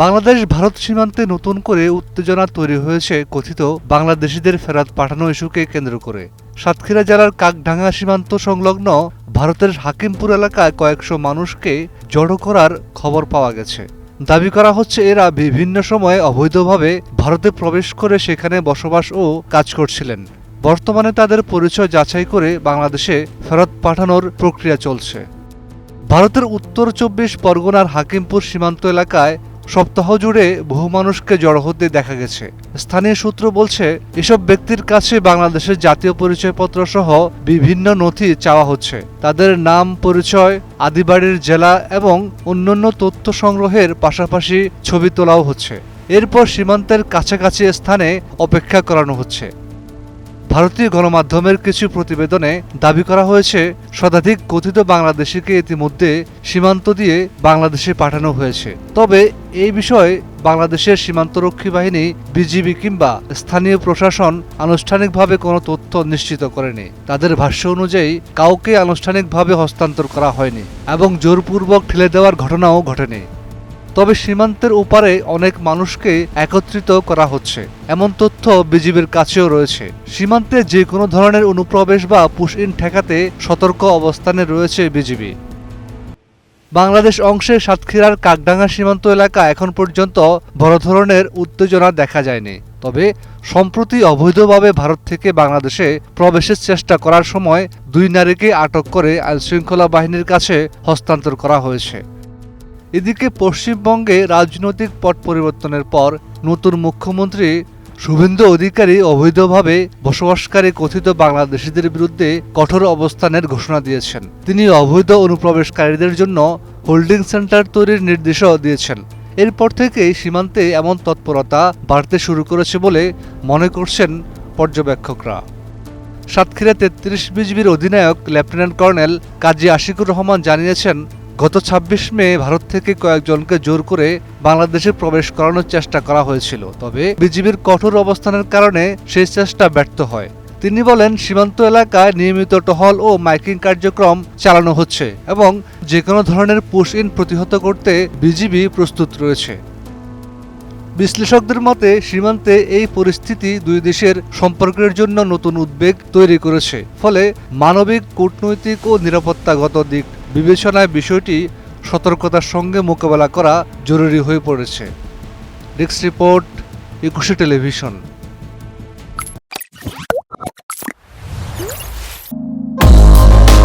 বাংলাদেশ ভারত সীমান্তে নতুন করে উত্তেজনা তৈরি হয়েছে কথিত বাংলাদেশিদের ফেরত পাঠানো ইস্যুকে কেন্দ্র করে। সাতক্ষীরা জেলার কাকডাঙ্গা সীমান্ত সংলগ্ন ভারতের হাকিমপুর এলাকায় কয়েকশো মানুষকে জড়ো করার খবর পাওয়া গেছে। দাবি করা হচ্ছে এরা বিভিন্ন সময়ে অবৈধভাবে ভারতে প্রবেশ করে সেখানে বসবাস ও কাজ করছিলেন। বর্তমানে তাদের পরিচয় যাচাই করে বাংলাদেশে ফেরত পাঠানোর প্রক্রিয়া চলছে। ভারতের উত্তর ২৪ পরগনার হাকিমপুর সীমান্ত এলাকায় সপ্তাহ জুড়ে বহু মানুষকে জড়ো হতে দেখা গেছে। স্থানীয় সূত্র বলছে, এসব ব্যক্তির কাছে বাংলাদেশের জাতীয় পরিচয়পত্র সহ বিভিন্ন নথি চাওয়া হচ্ছে। তাদের নাম, পরিচয়, আদিবাড়ির জেলা এবং অন্যান্য তথ্য সংগ্রহের পাশাপাশি ছবি তোলাও হচ্ছে। এরপর সীমান্তের কাছাকাছি স্থানে অপেক্ষা করানো হচ্ছে। ভারতীয় গণমাধ্যমের কিছু প্রতিবেদনে দাবি করা হয়েছে, শতাধিক কথিত বাংলাদেশিকে ইতিমধ্যে সীমান্ত দিয়ে বাংলাদেশে পাঠানো হয়েছে। তবে এই বিষয়ে বাংলাদেশের সীমান্তরক্ষী বাহিনী, বিজিবি কিংবা স্থানীয় প্রশাসন আনুষ্ঠানিকভাবে কোনো তথ্য নিশ্চিত করেনি। তাদের ভাষ্য অনুযায়ী কাউকে আনুষ্ঠানিকভাবে হস্তান্তর করা হয়নি এবং জোরপূর্বক ঠেলে দেওয়ার ঘটনাও ঘটেনি। তবে সীমান্তের ওপারে অনেক মানুষকে একত্রিত করা হচ্ছে, এমন তথ্য বিজিবির কাছেও রয়েছে। সীমান্তে যে কোনো ধরনের অনুপ্রবেশ বা পুশ ইন ঠেকাতে সতর্ক অবস্থানে রয়েছে বিজিবি। বাংলাদেশ অংশে সাতক্ষীরার কাকডাঙ্গা সীমান্ত এলাকা এখন পর্যন্ত বড় ধরনের উত্তেজনা দেখা যায়নি। তবে সম্প্রতি অবৈধভাবে ভারত থেকে বাংলাদেশে প্রবেশের চেষ্টা করার সময় 2 নারীকে আটক করে আইনশৃঙ্খলা বাহিনীর কাছে হস্তান্তর করা হয়েছে। এদিকে পশ্চিমবঙ্গে রাজনৈতিক পট পরিবর্তনের পর নতুন মুখ্যমন্ত্রী শুভেন্দু অধিকারী অবৈধভাবে বসবাসকারী কথিত বাংলাদেশিদের বিরুদ্ধে কঠোর অবস্থানের ঘোষণা দিয়েছেন। তিনি অবৈধ অনুপ্রবেশকারীদের জন্য হোল্ডিং সেন্টার তৈরির নির্দেশও দিয়েছেন। এরপর থেকেই সীমান্তে এমন তৎপরতা বাড়তে শুরু করেছে বলে মনে করছেন পর্যবেক্ষকরা। সাতক্ষীরা 33 বিজিবির অধিনায়ক লেফটেন্যান্ট কর্নেল কাজী আশিকুর রহমান জানিয়েছেন, গত ২৬ মে ভারত থেকে কয়েকজনকে জোর করে বাংলাদেশে প্রবেশ করানোর চেষ্টা করা হয়েছিল। তবে বিজিবির কঠোর অবস্থানের কারণে সেই চেষ্টা ব্যর্থ হয়। তিনি বলেন, সীমান্ত এলাকায় নিয়মিত টহল ও মাইকিং কার্যক্রম চালানো হচ্ছে এবং যে কোনো ধরনের পুশ ইন প্রতিহত করতে বিজিবি প্রস্তুত রয়েছে। বিশ্লেষকদের মতে, সীমান্তে এই পরিস্থিতি দুই দেশের সম্পর্কের জন্য নতুন উদ্বেগ তৈরি করেছে। ফলে মানবিক, কূটনৈতিক ও নিরাপত্তাগত দিক বিবেচনায় বিষয়টি সতর্কতার সঙ্গে মোকাবেলা করা জরুরি হয়ে পড়েছে। Desk report, 21 television.